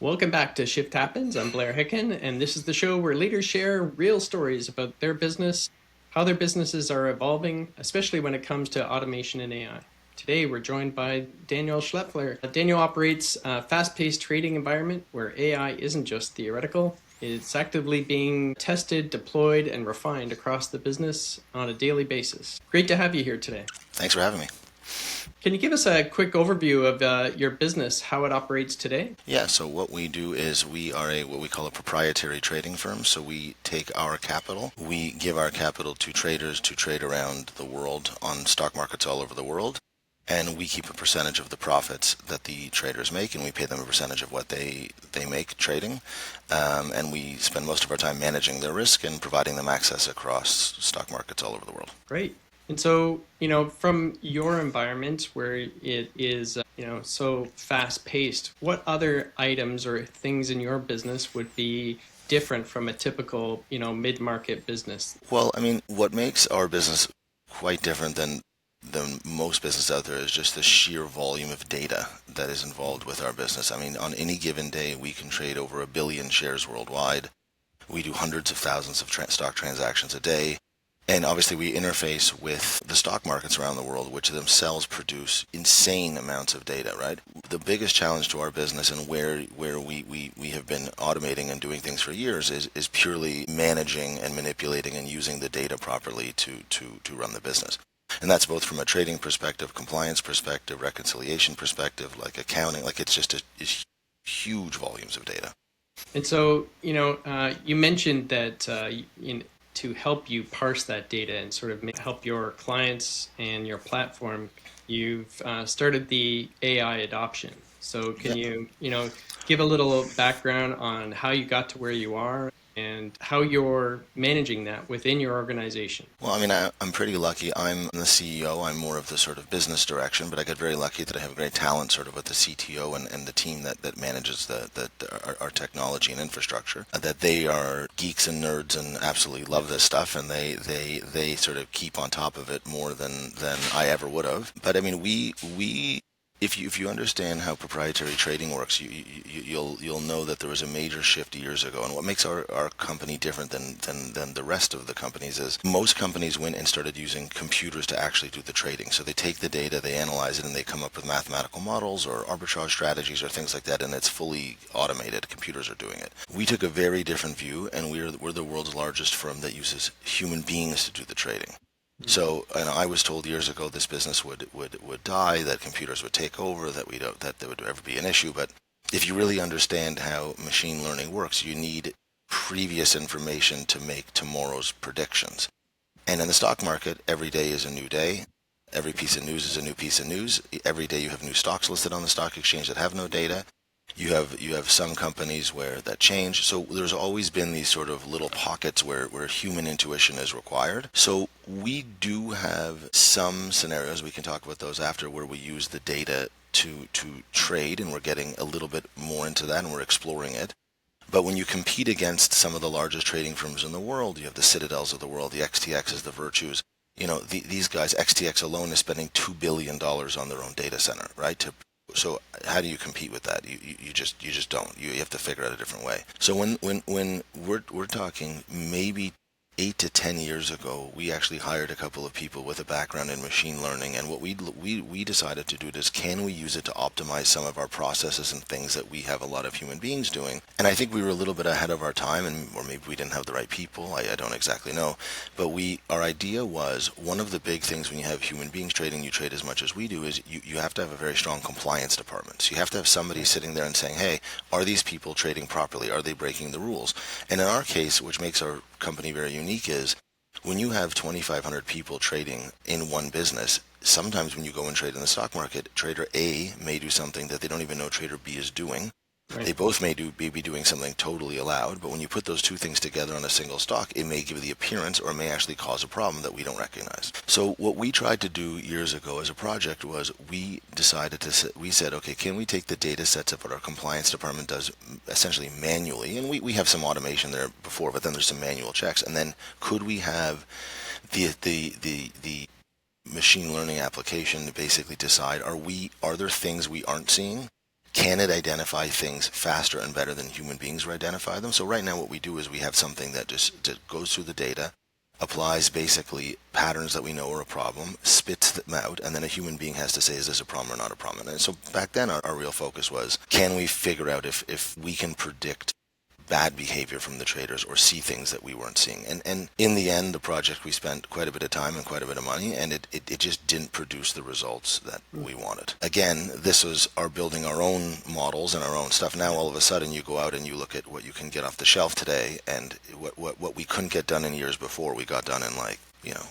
Welcome back to Shift Happens. I'm Blair Hicken, and this is the show where leaders share real stories about their business, how their businesses are evolving, especially when it comes to automation and AI. Today, we're joined by Daniel Schlaepfer. Daniel operates a fast-paced trading environment where AI isn't just theoretical. It's actively being tested, deployed, and refined across the business on a daily basis. Great to have you here today. Thanks for having me. Can you give us a quick overview of your business, how it operates today? Yeah, so what we do is we are what we call a proprietary trading firm. So we take our capital, we give our capital to traders to trade around the world on stock markets all over the world, and we keep a percentage of the profits that the traders make, and we pay them a percentage of what they make trading. And we spend most of our time managing their risk and providing them access across stock markets all over the world. Great. And so, from your environment where it is, so fast paced, what other items or things in your business would be different from a typical, mid-market business? Well, I mean, what makes our business quite different than most business out there is just the sheer volume of data that is involved with our business. I mean, on any given day, we can trade over 1 billion shares worldwide. We do hundreds of thousands of stock transactions a day. And obviously, we interface with the stock markets around the world, which themselves produce insane amounts of data, right? The biggest challenge to our business and where we have been automating and doing things for years is purely managing and manipulating and using the data properly to run the business. And that's both from a trading perspective, compliance perspective, reconciliation perspective, like accounting, like it's huge volumes of data. And so, you mentioned that to help you parse that data and sort of help your clients and your platform, you've started the AI adoption. So, can Yeah. you give a little background on how you got to where you are and how you're managing that within your organization? Well, I mean, I'm pretty lucky. I'm the CEO. I'm more of the sort of business direction, but I get very lucky that I have great talent sort of with the CTO and the team that manages our technology and infrastructure. That they are geeks and nerds and absolutely love this stuff, and they sort of keep on top of it more than I ever would have. But I mean, we if you understand how proprietary trading works, you'll know that there was a major shift years ago. And what makes our company different than the rest of the companies is most companies went and started using computers to actually do the trading. So they take the data, they analyze it, and they come up with mathematical models or arbitrage strategies or things like that, and it's fully automated. Computers are doing it. We took a very different view, and we're the world's largest firm that uses human beings to do the trading. So, and I was told years ago this business would die, that computers would take over, that there would ever be an issue. But if you really understand how machine learning works, you need previous information to make tomorrow's predictions. And in the stock market, every day is a new day. Every piece of news is a new piece of news. Every day you have new stocks listed on the stock exchange that have no data. You have some companies where that change. So there's always been these sort of little pockets where human intuition is required. So we do have some scenarios, we can talk about those after, where we use the data to trade, and we're getting a little bit more into that and we're exploring it. But when you compete against some of the largest trading firms in the world, you have the Citadels of the world, the XTXs, the Virtues. These guys, XTX alone is spending $2 billion on their own data center, right? So how do you compete with that? You just don't. You have to figure out a different way. So when we're talking maybe 8 to 10 years ago, we actually hired a couple of people with a background in machine learning, and what we decided to do is, can we use it to optimize some of our processes and things that we have a lot of human beings doing? And I think we were a little bit ahead of our time, or maybe we didn't have the right people. I don't exactly know, but our idea was, one of the big things when you have human beings trading, you trade as much as we do, is you have to have a very strong compliance department. So you have to have somebody sitting there and saying, hey, are these people trading properly? Are they breaking the rules? And in our case, which makes our company very unique, is when you have 2,500 people trading in one business, sometimes when you go and trade in the stock market, trader A may do something that they don't even know trader B is doing. They Right. both may be doing something totally allowed, but when you put those two things together on a single stock, it may give the appearance or it may actually cause a problem that we don't recognize. So what we tried to do years ago as a project was, we said, okay, can we take the data sets of what our compliance department does essentially manually, and we have some automation there before, but then there's some manual checks, and then could we have the machine learning application to basically decide, are there things we aren't seeing? can it identify things faster and better than human beings would identify them? So right now what we do is we have something that just goes through the data, applies basically patterns that we know are a problem, spits them out, and then a human being has to say, is this a problem or not a problem? And so back then our real focus was, can we figure out if we can predict bad behavior from the traders or see things that we weren't seeing. And in the end, the project, we spent quite a bit of time and quite a bit of money, and it just didn't produce the results that we wanted. Again, this was our building our own models and our own stuff. Now all of a sudden you go out and you look at what you can get off the shelf today, and what we couldn't get done in years before, we got done in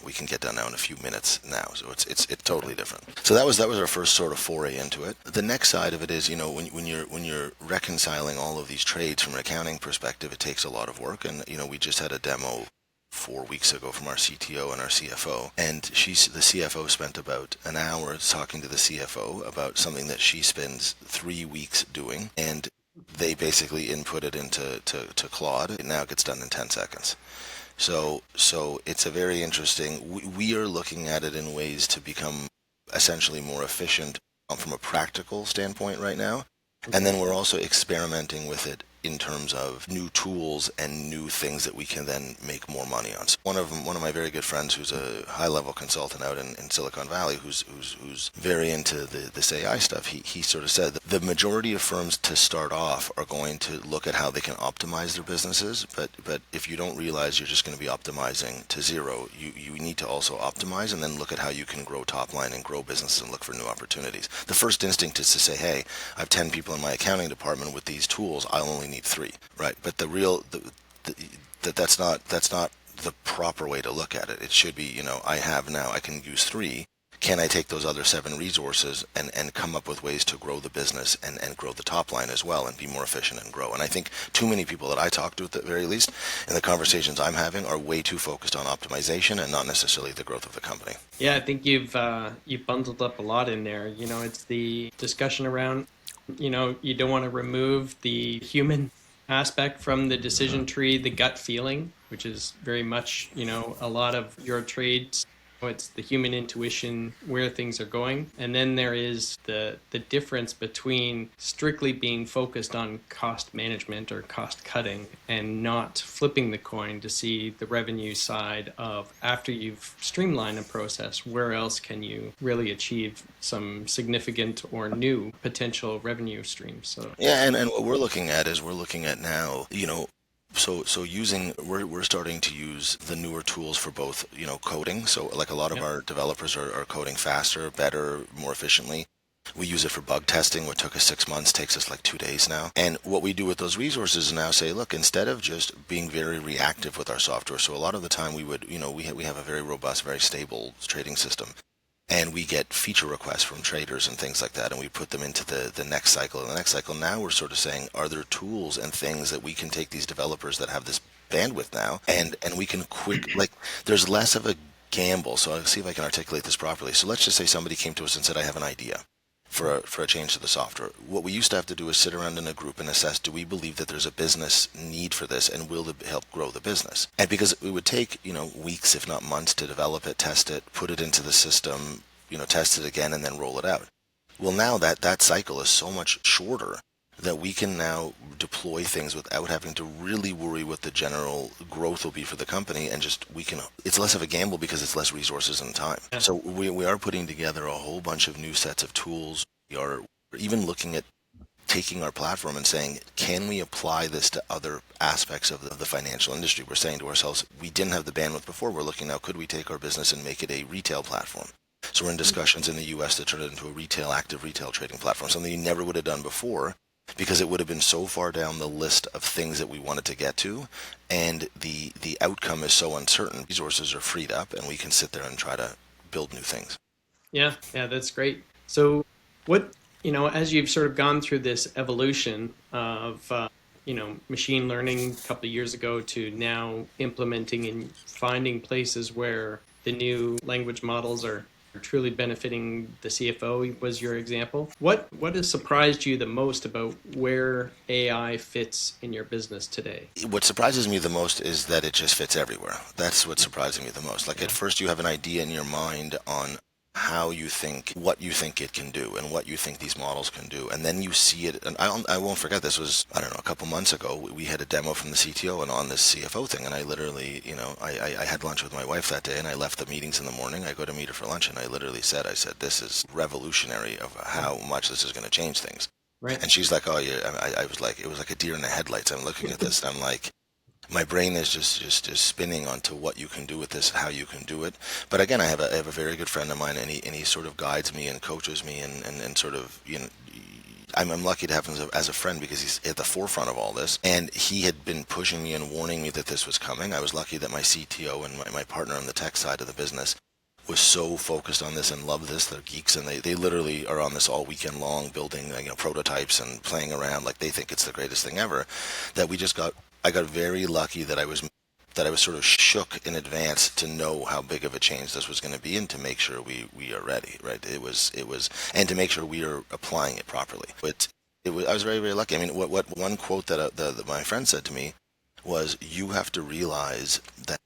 we can get done now in a few minutes now. So it's totally different. So that was our first sort of foray into it. The next side of it is, when you're reconciling all of these trades from an accounting perspective, it takes a lot of work. And we just had a demo 4 weeks ago from our CTO and our CFO, and the CFO spent about an hour talking to the CFO about something that she spends 3 weeks doing, and they basically input it into Claude. It now gets done in 10 seconds. So it's a very interesting, we are looking at it in ways to become essentially more efficient from a practical standpoint right now. And then we're also experimenting with it in terms of new tools and new things that we can then make more money on. So one of my very good friends, who's a high-level consultant out in Silicon Valley, who's very into this AI stuff, he sort of said that the majority of firms to start off are going to look at how they can optimize their businesses, but if you don't realize you're just going to be optimizing to zero, you need to also optimize and then look at how you can grow top line and grow businesses and look for new opportunities. The first instinct is to say, hey, I have 10 people in my accounting department with these tools, I'll only need 3, right? But that's not the proper way to look at it. It should be, I can use 3. Can I take those other 7 resources and come up with ways to grow the business and grow the top line as well and be more efficient and grow? And I think too many people that I talk to, at the very least, in the conversations I'm having, are way too focused on optimization and not necessarily the growth of the company. Yeah, I think you've bundled up a lot in there. It's the discussion around, you don't want to remove the human aspect from the decision tree, the gut feeling, which is very much, a lot of your trades. It's the human intuition, where things are going. And then there is the difference between strictly being focused on cost management or cost cutting and not flipping the coin to see the revenue side of, after you've streamlined a process, where else can you really achieve some significant or new potential revenue streams. So yeah, and what we're looking at now, we're starting to use the newer tools for both, coding. So like a lot of our developers are coding faster, better, more efficiently. We use it for bug testing, what took us 6 months takes us like 2 days now. And what we do with those resources is now say, look, instead of just being very reactive with our software, so a lot of the time we would, we have a very robust, very stable trading system. And we get feature requests from traders and things like that, and we put them into the next cycle. And the next cycle, now we're sort of saying, are there tools and things that we can take these developers that have this bandwidth now, and we can there's less of a gamble. So I'll see if I can articulate this properly. So let's just say somebody came to us and said, I have an idea for a change to the software. What we used to have to do is sit around in a group and assess, do we believe that there's a business need for this, and will it help grow the business? And because it would take, weeks, if not months, to develop it, test it, put it into the system, test it again, and then roll it out. Well, now that cycle is so much shorter that we can now deploy things without having to really worry what the general growth will be for the company, and it's less of a gamble because it's less resources and time. Yeah. So we are putting together a whole bunch of new sets of tools. We are even looking at taking our platform and saying, can we apply this to other aspects of the financial industry? We're saying to ourselves, we didn't have the bandwidth before. We're looking now, could we take our business and make it a retail platform? So we're in discussions in the U.S. to turn it into a active retail trading platform, something you never would have done before, because it would have been so far down the list of things that we wanted to get to, and the outcome is so uncertain. Resources are freed up, and we can sit there and try to build new things. Yeah, that's great. So what, as you've sort of gone through this evolution of, machine learning a couple of years ago to now implementing and finding places where the new language models are truly benefiting the CFO was your example. What has surprised you the most about where AI fits in your business today? What surprises me the most is that it just fits everywhere. That's what's surprising me the most. Like at first you have an idea in your mind on how you think, what you think it can do, and what you think these models can do, and then you see it. And I won't forget, this was, I don't know, a couple months ago. We had a demo from the CTO and on this CFO thing, and I literally, I had lunch with my wife that day, and I left the meetings in the morning. I go to meet her for lunch, and I literally said, this is revolutionary of how much this is going to change things. Right. And she's like, oh yeah. I was like, it was like a deer in the headlights. I'm looking at this, and I'm like, my brain is just spinning onto what you can do with this, how you can do it. But again, I have a very good friend of mine, and he sort of guides me and coaches me, and sort of, I'm lucky to have him as a friend because he's at the forefront of all this. And he had been pushing me and warning me that this was coming. I was lucky that my CTO and my partner on the tech side of the business was so focused on this and love this. They're geeks, and they literally are on this all weekend long, building prototypes and playing around like they think it's the greatest thing ever. That I got very lucky that I was sort of shook in advance to know how big of a change this was going to be, and to make sure we are ready, right? It was, and to make sure we are applying it properly. But I was very, very lucky. I mean, what one quote that my friend said to me was, you have to realize that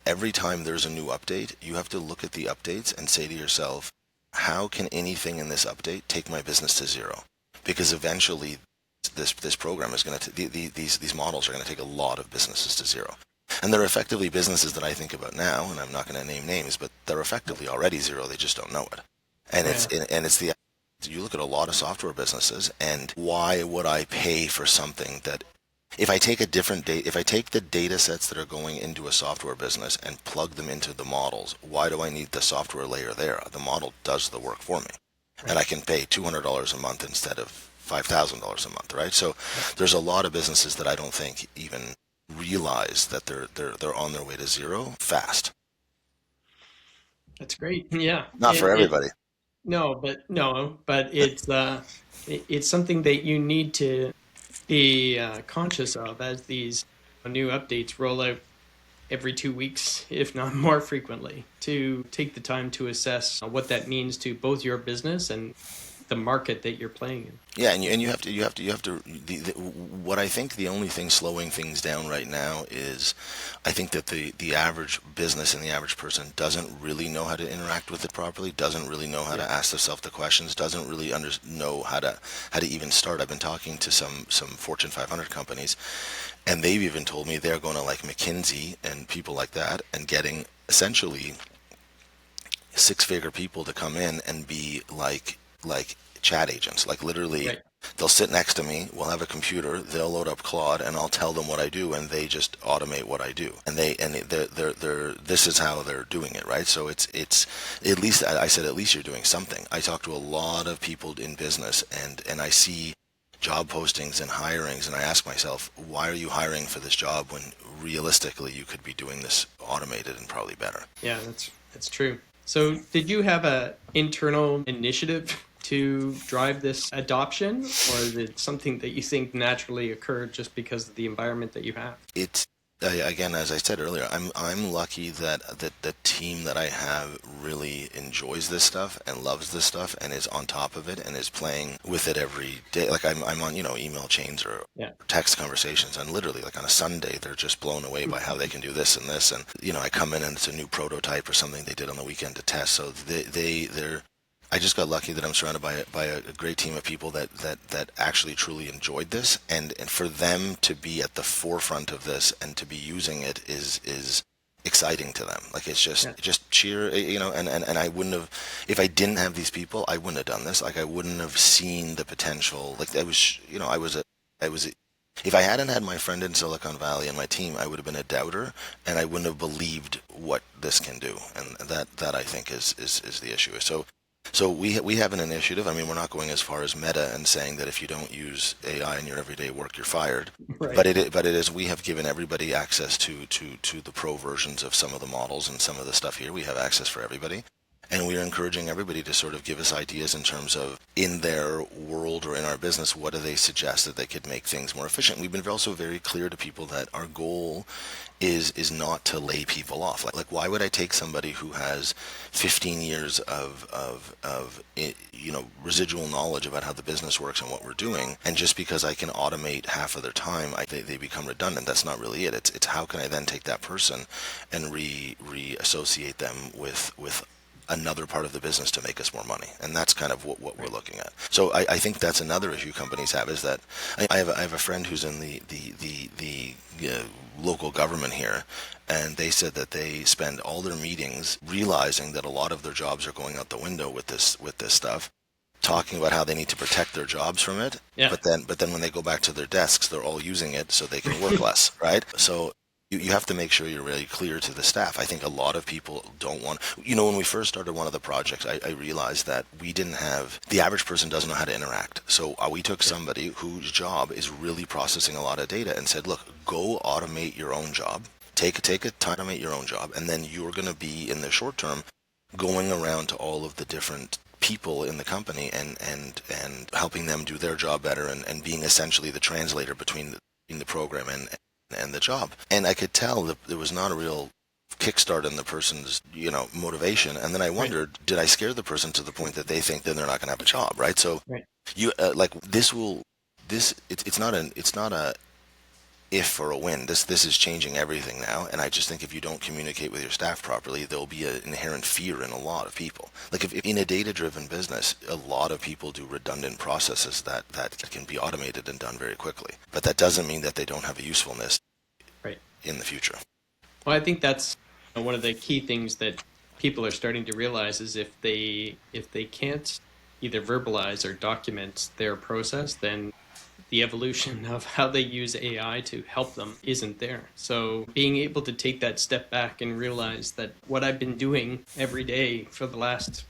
every time there's a new update, you have to look at the updates and say to yourself, how can anything in this update take my business to zero? Because eventually this program is going to, these models are going to take a lot of businesses to zero. And they're effectively businesses that I think about now, and I'm not going to name names, but they're effectively already zero. They just don't know it. And you look at a lot of software businesses, and why would I pay for something that, if I take the data sets that are going into a software business and plug them into the models, why do I need the software layer there? The model does the work for me. Right. And I can pay $200 a month instead of $5,000 a month, right? So there's a lot of businesses that I don't think even realize that they're on their way to zero fast. That's great. Yeah. Not for everybody. No, but it's something that you need to be conscious of as these new updates roll out every 2 weeks, if not more frequently, to take the time to assess what that means to both your business and the market that you're playing in. Yeah, and you have to. What I think the only thing slowing things down right now is, I think that the average business and the average person doesn't really know how to interact with it properly, doesn't really know how to ask themselves the questions, doesn't really know how to even start. I've been talking to some Fortune 500 companies, and they've even told me they're going to like McKinsey and people like that, and getting essentially six-figure people to come in and be like chat agents. Like literally, right. They'll sit next to me, we'll have a computer, they'll load up Claude, and I'll tell them what I do, and they just automate what I do. And they're this is how they're doing it, right? So it's at least, I said, at least you're doing something. I talk to a lot of people in business, and I see job postings and hirings, and I ask myself, why are you hiring for this job when realistically you could be doing this automated and probably better? Yeah, that's true. So did you have an internal initiative to drive this adoption, or is it something that you think naturally occurred just because of the environment that you have? It's again, as I said earlier, I'm lucky that the team that I have really enjoys this stuff and loves this stuff and is on top of it and is playing with it every day. Like I'm on email chains or text conversations, and literally like on a Sunday they're just blown away by how they can do this and this, and I come in and it's a new prototype or something they did on the weekend to test. So they're I just got lucky that I'm surrounded by a great team of people that actually truly enjoyed this, and for them to be at the forefront of this and to be using it is exciting to them. Like it's just cheer, and I wouldn't have, if I didn't have these people, I wouldn't have done this. Like I wouldn't have seen the potential. Like if I hadn't had my friend in Silicon Valley and my team, I would have been a doubter, and I wouldn't have believed what this can do. And that I think is the issue. So we have an initiative. I mean, we're not going as far as Meta and saying that if you don't use AI in your everyday work, you're fired. Right. But it is. We have given everybody access to the pro versions of some of the models and some of the stuff here. We have access for everybody. And we are encouraging everybody to sort of give us ideas in terms of, in their world or in our business, what do they suggest that they could make things more efficient. We've been also very clear to people that our goal is not to lay people off. Like why would I take somebody who has 15 years of residual knowledge about how the business works and what we're doing, and just because I can automate half of their time, they become redundant. That's not really it. It's how can I then take that person and re-associate them with another part of the business to make us more money. And that's kind of what we're looking at. So I think that's another issue companies have, is that I have a friend who's in the local government here, and they said that they spend all their meetings realizing that a lot of their jobs are going out the window with this stuff, talking about how they need to protect their jobs from it. Yeah. But then when they go back to their desks, they're all using it so they can work less, right? So you have to make sure you're really clear to the staff. I think a lot of people don't want, when we first started one of the projects, I realized that we didn't have, the average person doesn't know how to interact. So we took somebody whose job is really processing a lot of data and said, look, go automate your own job. Take a time to automate your own job. And then you're going to be, in the short term, going around to all of the different people in the company and helping them do their job better and being essentially the translator between the program and the job. And I could tell that there was not a real kickstart in the person's motivation. And then I wondered, did I scare the person to the point that they think that they're not going to have a job, right? So you it's not a if or a when. This is changing everything now, and I just think if you don't communicate with your staff properly, there'll be an inherent fear in a lot of people. Like if in a data-driven business, a lot of people do redundant processes that can be automated and done very quickly. But that doesn't mean that they don't have a usefulness in the future. Well, I think that's one of the key things that people are starting to realize is if they can't either verbalize or document their process, then the evolution of how they use AI to help them isn't there. So being able to take that step back and realize that what I've been doing every day for the last,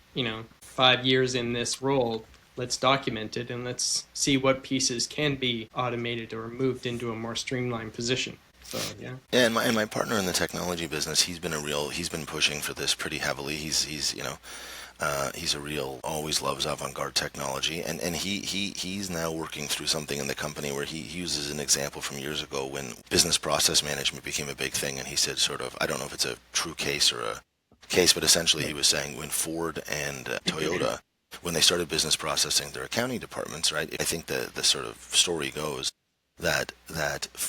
5 years in this role, let's document it and let's see what pieces can be automated or moved into a more streamlined position. So, yeah. Yeah, and my partner in the technology business, he's been pushing for this pretty heavily. He's a real, always loves avant-garde technology, and he's now working through something in the company where he uses an example from years ago when business process management became a big thing, and he said I don't know if it's a true case or a case, but essentially he was saying when Ford and Toyota, when they started business processing their accounting departments, right, I think the sort of story goes that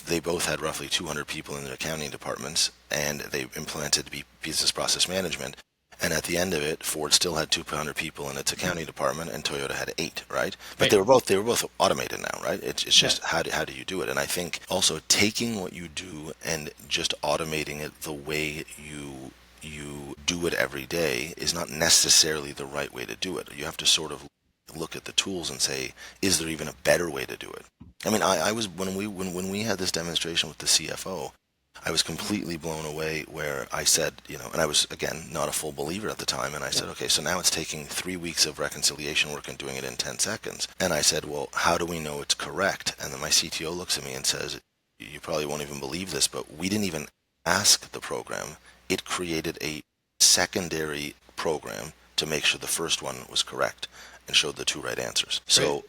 they both had roughly 200 people in their accounting departments, and they implemented business process management. And at the end of it, Ford still had 200 people in its accounting department, and Toyota had 8, right? But they were both automated now, right? It's just how do you do it? And I think also taking what you do and just automating it the way you do it every day is not necessarily the right way to do it. You have to sort of look at the tools and say, is there even a better way to do it? I mean, I was when we had this demonstration with the CFO, I was completely blown away where I said, and I was, again, not a full believer at the time, and I said, okay, so now it's taking 3 weeks of reconciliation work and doing it in 10 seconds. And I said, well, how do we know it's correct? And then my CTO looks at me and says, you probably won't even believe this, but we didn't even ask the program. It created a secondary program to make sure the first one was correct and showed the 2 right answers. So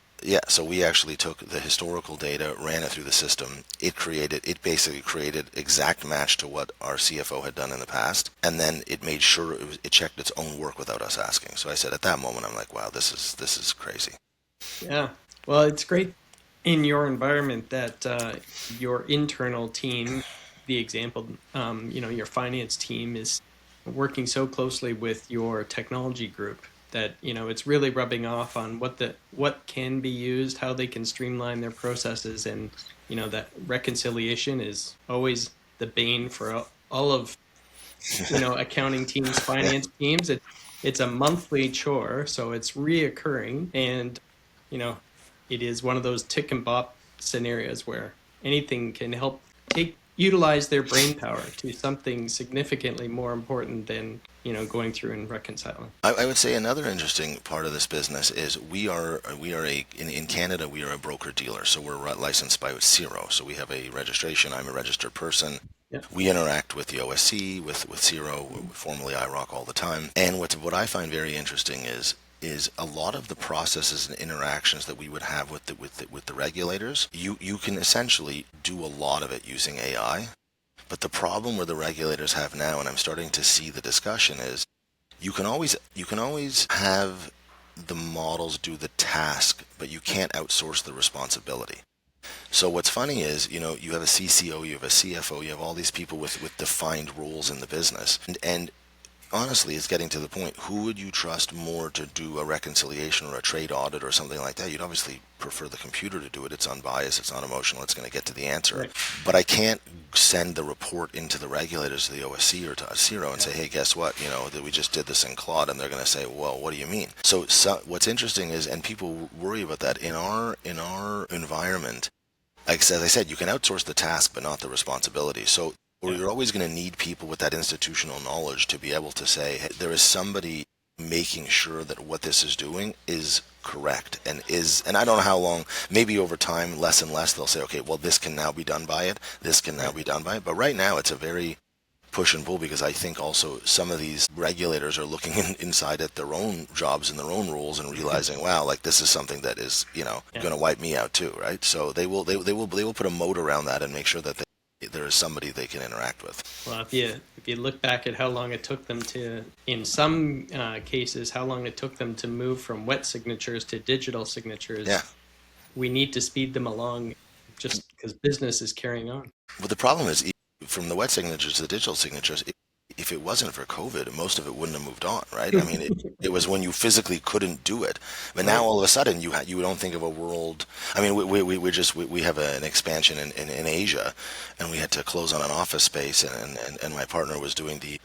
so we actually took the historical data, ran it through the system. It basically created exact match to what our CFO had done in the past, and then it made sure it checked its own work without us asking. So I said at that moment, I'm like, wow, this is crazy. Yeah. Well, it's great in your environment that your internal team, the example, your finance team is working so closely with your technology group that it's really rubbing off on what can be used, how they can streamline their processes, and that reconciliation is always the bane for all of accounting teams, finance teams. It's a monthly chore, so it's reoccurring, and it is one of those tick and bop scenarios where anything can help utilize their brain power to something significantly more important than going through and reconciling. I would say another interesting part of this business is in Canada we are a broker dealer, so we're licensed by CIRO, so we have a registration. I'm a registered person. Yeah. We interact with the OSC, with CIRO, formerly IROC, all the time. And what I find very interesting is a lot of the processes and interactions that we would have with the regulators. You can essentially do a lot of it using AI. But the problem where the regulators have now, and I'm starting to see the discussion, is you can always have the models do the task, but you can't outsource the responsibility. So what's funny is, you have a CCO, you have a CFO, you have all these people with defined roles in the business, and honestly, it's getting to the point. Who would you trust more to do a reconciliation or a trade audit or something like that? You'd obviously prefer the computer to do it. It's unbiased, it's not emotional, it's going to get to the answer. Right. But I can't send the report into the regulators, to the OSC or to Zero, and Yeah. say, hey, guess what? That we just did this in Claude, and they're going to say, well, what do you mean? What's interesting is, and people worry about that in our environment. Like as I said, you can outsource the task, but not the responsibility. So or Yeah. you're always going to need people with that institutional knowledge to be able to say, hey, there is somebody making sure that what this is doing is correct and I don't know how long, maybe over time, less and less, they'll say, okay, well, this can now be done by it, this can now Right. be done by it. But right now, it's a very push and pull because I think also some of these regulators are looking inside at their own jobs and their own rules and realizing, wow, like this is something that is, Yeah. going to wipe me out too, right? So they will put a moat around that and make sure that there is somebody they can interact with. Well, if you look back at how long it took them to, in some cases, how long it took them to move from wet signatures to digital signatures, Yeah. we need to speed them along, just because business is carrying on. But the problem is, from the wet signatures to the digital signatures, if it wasn't for COVID, most of it wouldn't have moved on, right? I mean, it was when you physically couldn't do it. But now Right. all of a sudden, you don't think of a world. I mean, we have an expansion in Asia, and we had to close on an office space, and my partner was doing the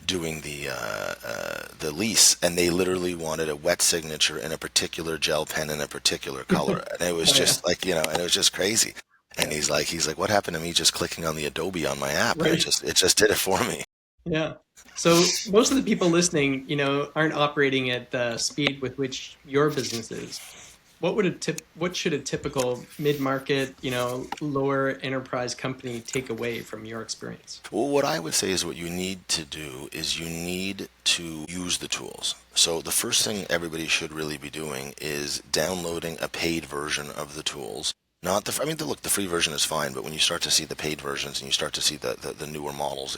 lease, and they literally wanted a wet signature in a particular gel pen in a particular color, and it was Oh, yeah. just like and it was just crazy. And Yeah. he's like, what happened to me just clicking on the Adobe on my app? And Right. it just did it for me. Yeah. So most of the people listening, aren't operating at the speed with which your business is. What should a typical mid-market, lower enterprise company take away from your experience? Well, what I would say is what you need to do is you need to use the tools. So the first thing everybody should really be doing is downloading a paid version of the tools. Not the, I mean, look, the free version is fine, but when you start to see the paid versions and you start to see the newer models,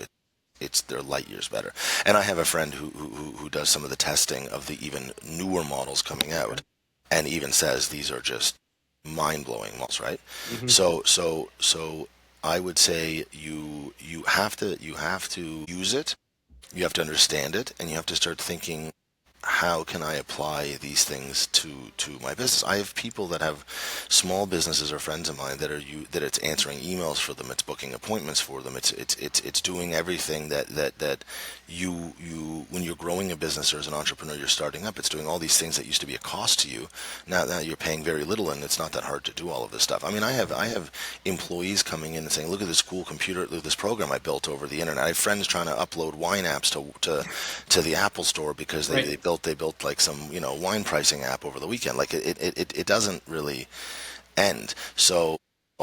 they're light years better. And I have a friend who does some of the testing of the even newer models coming Okay. out, and even says these are just mind-blowing models, right? Hmm. So I would say you have to use it, you have to understand it, and you have to start thinking, how can I apply these things to my business? I have people that have small businesses or friends of mine that it's answering emails for them, it's booking appointments for them, it's doing everything that you when you're growing a business or as an entrepreneur you're starting up, it's doing all these things that used to be a cost to you. Now you're paying very little, and it's not that hard to do all of this stuff. I mean, I have employees coming in and saying, look at this cool computer, look at this program I built over the internet. I have friends trying to upload wine apps to the Apple Store because Right. they built like some wine pricing app over the weekend. Like it doesn't really end. So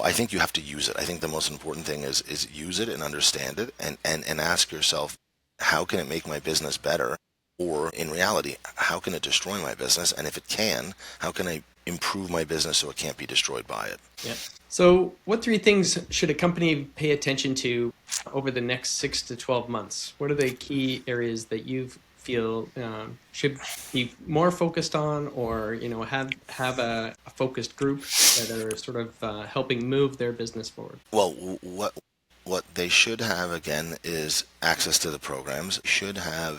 I think you have to use it. I think the most important thing is use it and understand it, and ask yourself, how can it make my business better? Or in reality, how can it destroy my business? And if it can, how can I improve my business so it can't be destroyed by it? Yeah. So, what three things should a company pay attention to over the next 6 to 12 months? What are the key areas that you feel should be more focused on, or have a focused group that are sort of helping move their business forward? Well, what they should have again is access to the programs.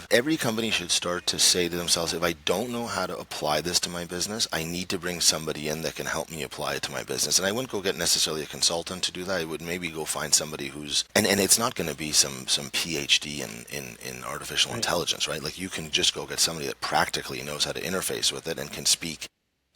Every company should start to say to themselves, if I don't know how to apply this to my business, I need to bring somebody in that can help me apply it to my business. And I wouldn't go get necessarily a consultant to do that. I would maybe go find somebody who's and it's not going to be some PhD in artificial Right. intelligence, right? Like you can just go get somebody that practically knows how to interface with it and can speak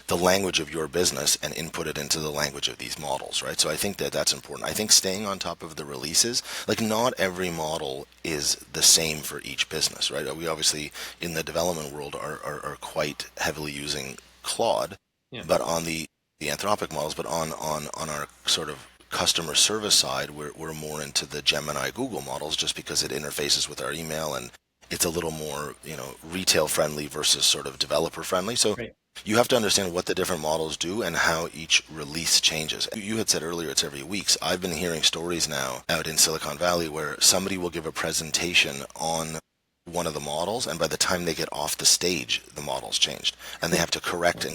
the language of your business and input it into the language of these models, right? So I think that's important. I think staying on top of the releases, like not every model is the same for each business, right? We obviously in the development world are quite heavily using Claude, Yeah. but on the Anthropic models, but on our sort of customer service side, we're more into the Gemini Google models just because it interfaces with our email and it's a little more, retail friendly versus sort of developer friendly. So Right. you have to understand what the different models do and how each release changes. You had said earlier it's every week. I've been hearing stories now out in Silicon Valley where somebody will give a presentation on one of the models, and by the time they get off the stage, the model's changed. And they have to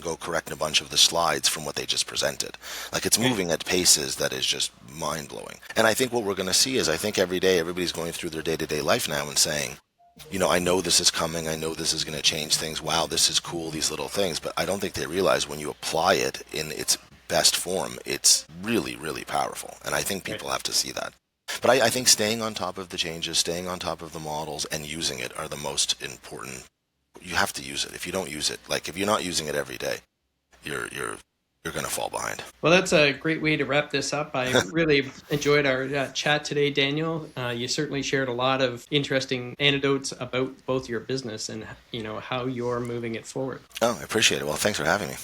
go correct a bunch of the slides from what they just presented. Like it's Right. moving at paces that is just mind blowing. And I think what we're going to see is I think every day everybody's going through their day to day life now and saying, I know this is coming. I know this is going to change things. Wow, this is cool, these little things. But I don't think they realize when you apply it in its best form, it's really, really powerful. And I think Right. people have to see that. But I think staying on top of the changes, staying on top of the models, and using it are the most important. You have to use it. If you don't use it, like if you're not using it every day, you're going to fall behind. Well, that's a great way to wrap this up. I really enjoyed our chat today, Daniel. You certainly shared a lot of interesting anecdotes about both your business and how you're moving it forward. Oh, I appreciate it. Well, thanks for having me.